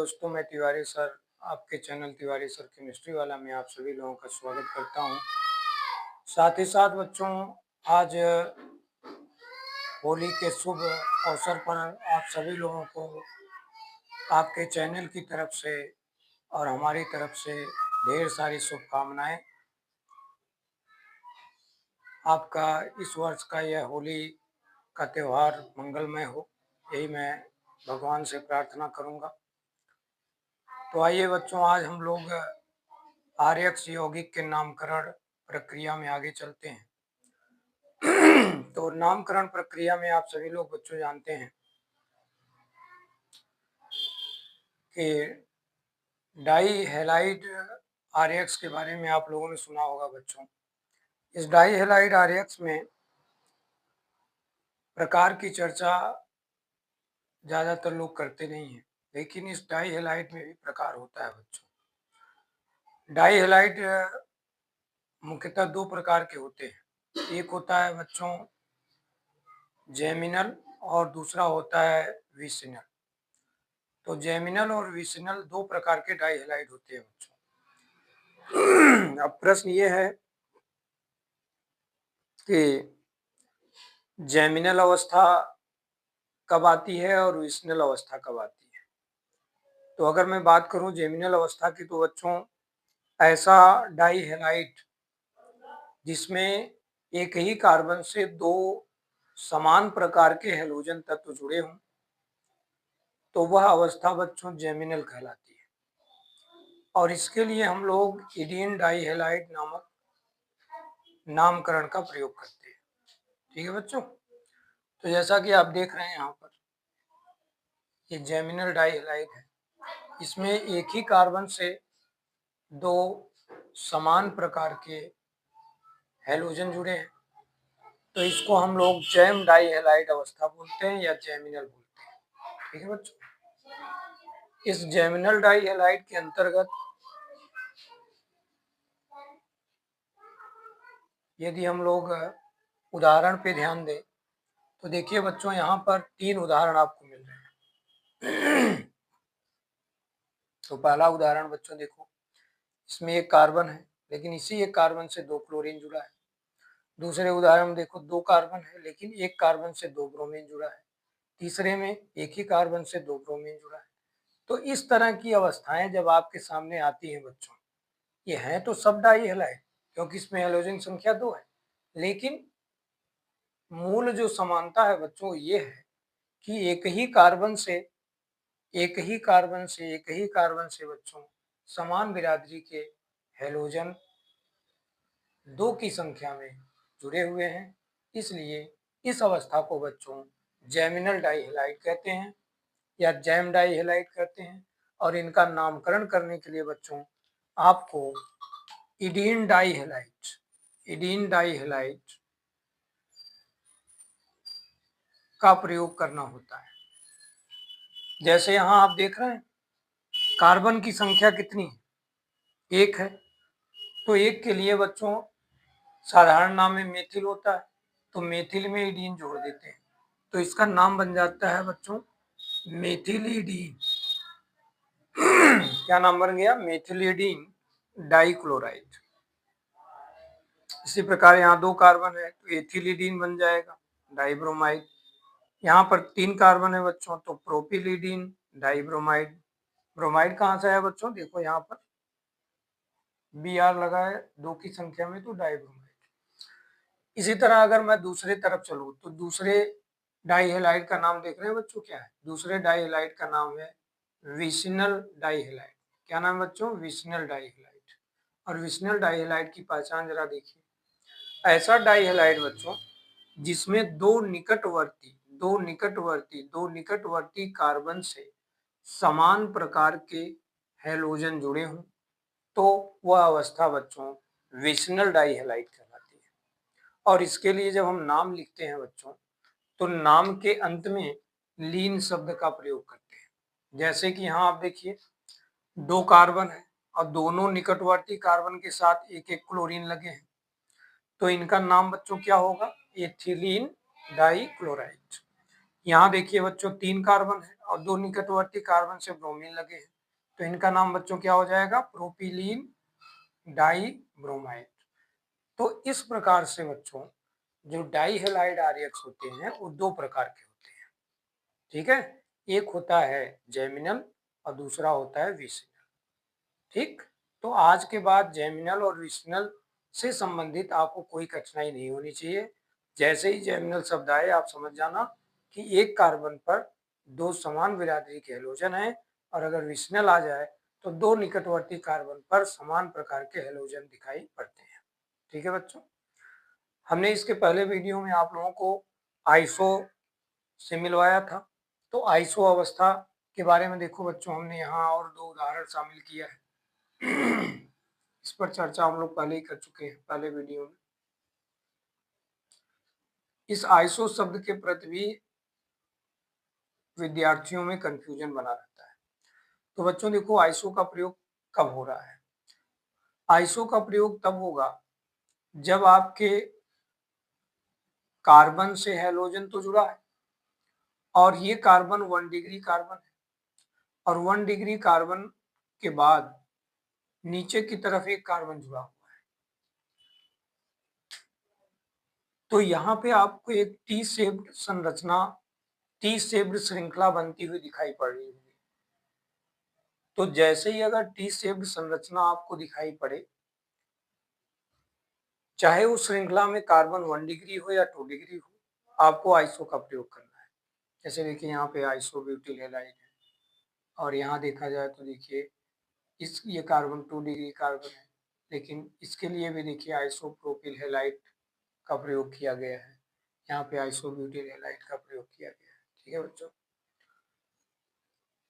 दोस्तों, मैं तिवारी सर, आपके चैनल तिवारी सर केमिस्ट्री वाला में आप सभी लोगों का स्वागत करता हूं। साथ ही साथ बच्चों, आज होली के शुभ अवसर पर आप सभी लोगों को आपके चैनल की तरफ से और हमारी तरफ से ढेर सारी शुभकामनाएं। आपका इस वर्ष का यह होली का त्यौहार मंगलमय हो, यही मैं भगवान से प्रार्थना करूंगा। तो आइए बच्चों, आज हम लोग आर्यक्स यौगिक के नामकरण प्रक्रिया में आगे चलते हैं। तो नामकरण प्रक्रिया में आप सभी लोग बच्चों जानते हैं कि डाई हैलाइड आर्यक्स के बारे में आप लोगों ने सुना होगा बच्चों। इस डाई हैलाइड आर्यक्स में प्रकार की चर्चा ज़्यादातर लोग करते नहीं हैं, लेकिन इस डाई हैलाइड में भी प्रकार होता है बच्चों। डाई हैलाइड मुख्यतः दो प्रकार के होते हैं। एक होता है बच्चों जेमिनल और दूसरा होता है विसिनल। तो जेमिनल और विसिनल दो प्रकार के डाई हैलाइड होते हैं बच्चों। अब प्रश्न ये है कि जेमिनल अवस्था कब आती है और विसिनल अवस्था कब आती है। तो अगर मैं बात करूं जेमिनल अवस्था की, तो बच्चों ऐसा डाई हैलाइड जिसमें एक ही कार्बन से दो समान प्रकार के हैलोजन तत्व जुड़े हों, तो वह अवस्था बच्चों जेमिनल कहलाती है। और इसके लिए हम लोग इडीन डाई हैलाइड नामक नामकरण का प्रयोग करते हैं। ठीक है बच्चों। तो जैसा कि आप देख रहे हैं यहाँ पर, ये जेमिनल डाई हैलाइड है। इसमें एक ही कार्बन से दो समान प्रकार के हैलोजन जुड़े हैं, तो इसको हम लोग जैम डाई हैलाइड अवस्था बोलते हैं या जेमिनल बोलते हैं। ठीक है बच्चों। इस जेमिनल डाई हैलाइड के अंतर्गत यदि हम लोग उदाहरण पे ध्यान दें, तो देखिए बच्चों, यहाँ पर तीन उदाहरण आपको मिल रहे हैं। तो पहला उदाहरण बच्चों देखो, इसमें एक कार्बन है, लेकिन इसी एक कार्बन से दो क्लोरीन जुड़ा है। दूसरे उदाहरण में देखो, दो कार्बन है, लेकिन एक कार्बन से दो ब्रोमीन जुड़ा है। तीसरे में एक ही कार्बन से दो ब्रोमीन जुड़ा है। तो इस तरह की अवस्थाएं जब आपके सामने आती हैं बच्चों, ये है तो सब डाई हैलाइड, क्योंकि इसमें हैलोजन संख्या दो है, लेकिन मूल जो समानता है बच्चों ये है कि एक ही कार्बन से बच्चों समान बिरादरी के हैलोजन दो की संख्या में जुड़े हुए हैं। इसलिए इस अवस्था को बच्चों जेमिनल डाई हैलाइड कहते हैं या जैम डाई हैलाइड कहते हैं। और इनका नामकरण करने के लिए बच्चों आपको इडीन डाई हैलाइड का प्रयोग करना होता है। जैसे यहाँ आप देख रहे हैं, कार्बन की संख्या कितनी है? एक है। तो एक के लिए बच्चों साधारण नाम में मेथिल होता है, तो मेथिल में इडीन जोड़ देते हैं, तो इसका नाम बन जाता है बच्चों मेथिलीडीन। क्या नाम बन गया? मेथिलीडीन डाइक्लोराइड। इसी प्रकार यहाँ दो कार्बन है, तो एथिलीडीन बन जाएगा डाइब्रोमाइड। यहाँ पर तीन कार्बन है बच्चों, तो प्रोपिलीडीन डाइब्रोमाइड। ब्रोमाइड कहाँ से है बच्चों? देखो यहाँ पर Br लगा है दो की संख्या में, तो डाइब्रोमाइड। इसी तरह अगर मैं दूसरे तरफ चलूँ, तो दूसरे डाई हैलाइड का नाम देख रहे हैं बच्चों, क्या है? दूसरे डाई हैलाइड का नाम है विसिनल डाई हैलाइड। क्या नाम है बच्चों? Vicinal die halide. और विसिनल डाई हैलाइड की पहचान जरा देखिए। ऐसा डाई हैलाइड बच्चों जिसमें दो निकटवर्ती कार्बन से समान प्रकार के हैलोजन जुड़े हों, तो वह अवस्था बच्चों विसिनल डाई हैलाइड कहलाती है। और इसके लिए जब हम नाम लिखते हैं बच्चों, तो नाम के अंत में लीन शब्द का प्रयोग करते हैं। जैसे कि यहाँ आप देखिए, दो कार्बन है और दोनों निकटवर्ती कार्बन के साथ एक एक क्लोरीन लगे हैं, तो इनका नाम बच्चों क्या होगा? Ethylene dichloride. यहाँ देखिए बच्चों, तीन कार्बन है और दो निकटवर्ती कार्बन से ब्रोमीन लगे हैं, तो इनका नाम बच्चों क्या हो जाएगा, प्रोपिलीन डाई ब्रोमाइड। तो इस प्रकार से बच्चों जो डाई हैलाइड आरएक्स होते हैं वो दो प्रकार के होते हैं, ठीक है। एक होता है जेमिनल और दूसरा होता है विसिनल, ठीक। तो आज के बाद जेमिनल और विसिनल से संबंधित आपको कोई कठिनाई नहीं होनी चाहिए। जैसे ही जेमिनल शब्द आए आप समझ जाना कि एक कार्बन पर दो समान बिरादरी के हेलोजन है, और अगर विसिनल आ जाए तो दो निकटवर्ती कार्बन पर समान प्रकार के हेलोजन दिखाई पड़ते हैं, ठीक है बच्चों। हमने इसके पहले वीडियो में आप लोगों को आइसो से मिलवाया था। तो आइसो अवस्था के बारे में देखो बच्चों, हमने यहाँ और दो उदाहरण शामिल किया है। इस पर चर्चा हम लोग पहले ही कर चुके हैं पहले वीडियो में। इस आइसो शब्द के प्रति भी विद्यार्थियों में कंफ्यूजन बना रहता है। तो बच्चों देखो आइसो का प्रयोग कब हो रहा है। आइसो का प्रयोग तब होगा जब आपके कार्बन से हैलोजन तो जुड़ा है और ये कार्बन 1 डिग्री कार्बन है, और 1 डिग्री कार्बन के बाद नीचे की तरफ एक कार्बन जुड़ा हुआ है। तो यहाँ पे आपको एक टी शेप्ड संरचना, टी शेप्ड श्रृंखला बनती हुई दिखाई पड़ रही है। तो जैसे ही अगर टी शेप्ड संरचना आपको दिखाई पड़े, चाहे उस श्रृंखला में कार्बन 1 डिग्री हो या 2 डिग्री हो, आपको आइसो का प्रयोग करना है। जैसे देखिए यहाँ पे आइसो ब्यूटिल हैलाइड है, और यहाँ देखा जाए तो देखिए इस ये कार्बन 2 डिग्री कार्बन है, लेकिन इसके लिए भी देखिए आइसो प्रोपिल हैलाइड का प्रयोग किया गया है। यहाँ पे आइसो ब्यूटिल हैलाइड का प्रयोग किया गया है, ठीक है बच्चों।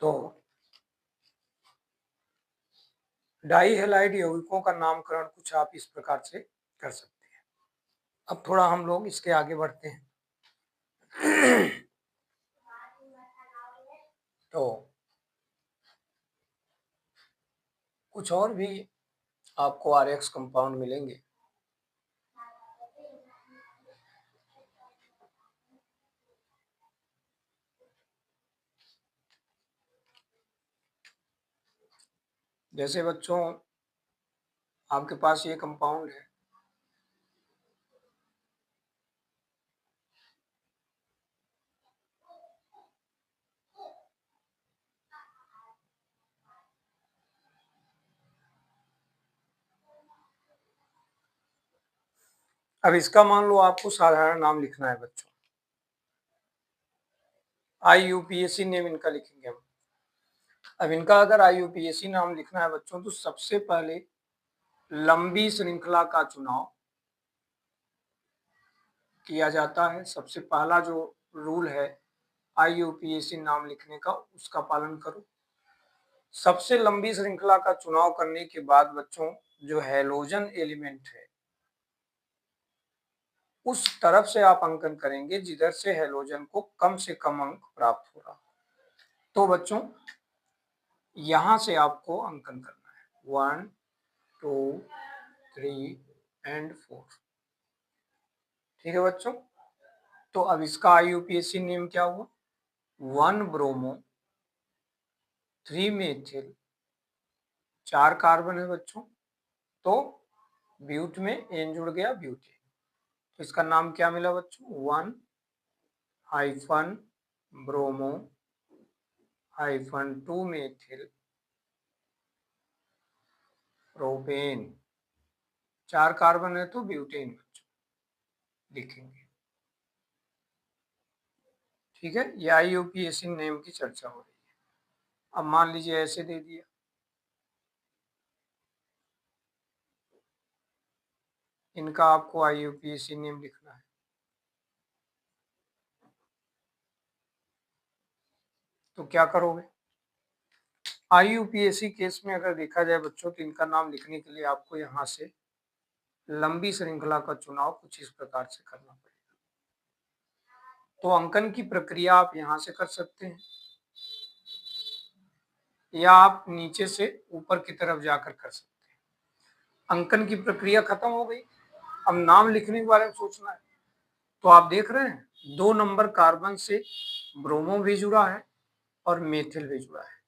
तो डाई हैलाइड यौगिकों का नामकरण कुछ आप इस प्रकार से कर सकते हैं। अब थोड़ा हम लोग इसके आगे बढ़ते हैं। तो कुछ और भी आपको आरएक्स कंपाउंड मिलेंगे। जैसे बच्चों आपके पास ये कंपाउंड है, अब इसका मान लो आपको साधारण नाम लिखना है बच्चों, IUPAC नेम इनका लिखेंगे हम। अब इनका अगर IUPAC नाम लिखना है बच्चों, तो सबसे पहले लंबी श्रृंखला का चुनाव किया जाता है। सबसे पहला जो रूल है IUPAC नाम लिखने का, उसका पालन करो। सबसे लंबी श्रृंखला का चुनाव करने के बाद बच्चों जो हैलोजन एलिमेंट है उस तरफ से आप अंकन करेंगे जिधर से हैलोजन को कम से कम अंक प्राप्त हो रहा। तो बच्चों यहां से आपको अंकन करना है 1 2 3 एंड 4, ठीक है बच्चों। तो अब इसका IUPAC नेम क्या हुआ, 1 ब्रोमो 3 मेथिल, 4 कार्बन है बच्चों, तो ब्यूट में एन जुड़ गया ब्यूटेन। तो इसका नाम क्या मिला बच्चों, 1 hyphen bromo hyphen 2 methyl propane. 4 carbon है तो ब्यूटेन बच्चों लिखेंगे, ठीक है। ये IUPAC नेम की चर्चा हो रही है। अब मान लीजिए ऐसे दे दिया, इनका आपको IUPAC नेम लिखना है। तो क्या करोगे, IUPAC केस में अगर देखा जाए बच्चों तो इनका नाम लिखने के लिए आपको यहाँ से लंबी श्रृंखला का चुनाव कुछ इस प्रकार से करना पड़ेगा। तो अंकन की प्रक्रिया आप यहाँ से कर सकते हैं, या आप नीचे से ऊपर की तरफ जाकर कर सकते हैं। अंकन की प्रक्रिया खत्म हो गई, अब नाम लिखने के बारे में सोचना है। तो आप देख रहे हैं 2 नंबर कार्बन से ब्रोमो भी जुड़ा है और मेथिल भी जुड़ा है।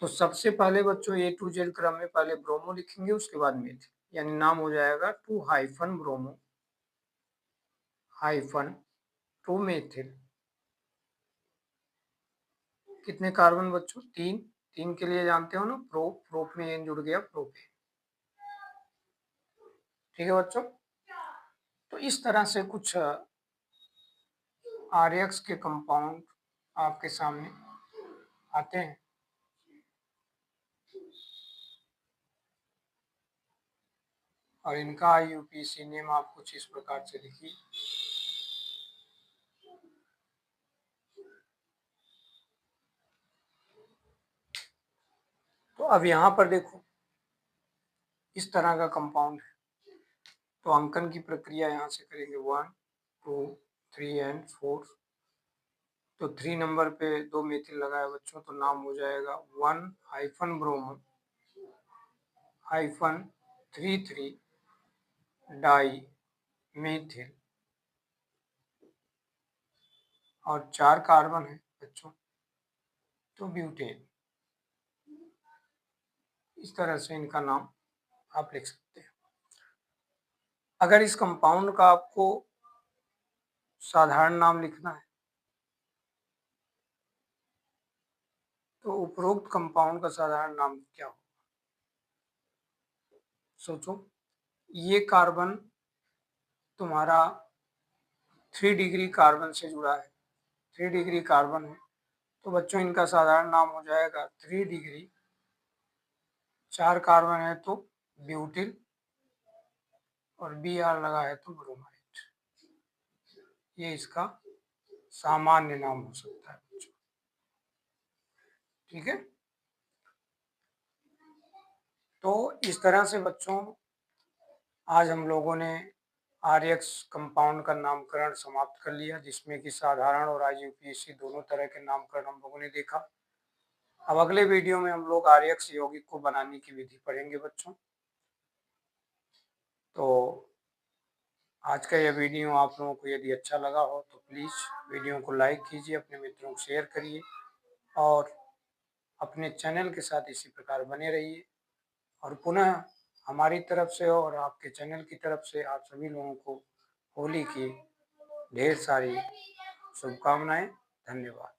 तो सबसे पहले बच्चों ए टू जेड क्रम में पहले ब्रोमो लिखेंगे, उसके बाद मेथिल, यानी नाम हो जाएगा 2-ब्रोमो हाइफन 2-मेथिल। कितने कार्बन बच्चों? 3। 3 के लिए जानते हो ना, प्रोप, प्रोप में एन जुड़ गया, प्रोपेन। ठीक है बच्चों, तो इस तरह से कुछ आरएक्स के कंपाउंड आपके सामने आते हैं। और इनका आईयूपीएसी नेम आप कुछ इस प्रकार से लिखिए। तो अब यहाँ पर देखो, इस तरह का कंपाउंड है, तो अंकन की प्रक्रिया यहाँ से करेंगे 1, 2, 3 एंड 4। तो 3 नंबर पे 2 मेथिल लगाया बच्चों, तो नाम हो जाएगा 1-ब्रोमो हाइफन 3,3-डाई मेथिल। और 4 कार्बन है बच्चों, तो ब्यूटेन। इस तरह से इनका नाम आप लिख सकते हैं। अगर इस कंपाउंड का आपको साधारण नाम लिखना है, तो उपरोक्त कंपाउंड का साधारण नाम क्या हो? सोचो, ये कार्बन तुम्हारा 3 डिग्री कार्बन से जुड़ा है, 3 डिग्री कार्बन है, तो बच्चों इनका साधारण नाम हो जाएगा 3 डिग्री। 4 कार्बन है तो ब्यूटिल, और बी आर लगा है तो ब्रोमाइड। ये इसका सामान्य नाम हो सकता है बच्चों। ठीक है, तो इस तरह से बच्चों आज हम लोगों ने आरएक्स कंपाउंड का नामकरण समाप्त कर लिया, जिसमें कि साधारण और आईयूपीएसी दोनों तरह के नामकरण हम लोगों ने देखा। अब अगले वीडियो में हम लोग आरएक्स यौगिक को बनाने की विधि पढ़ेंगे बच्चों। तो आज का यह वीडियो आप लोगों को यदि अच्छा लगा हो तो प्लीज़ वीडियो को लाइक कीजिए, अपने मित्रों को शेयर करिए, और अपने चैनल के साथ इसी प्रकार बने रहिए। और पुनः हमारी तरफ से और आपके चैनल की तरफ से आप सभी लोगों को होली की ढेर सारी शुभकामनाएं। धन्यवाद।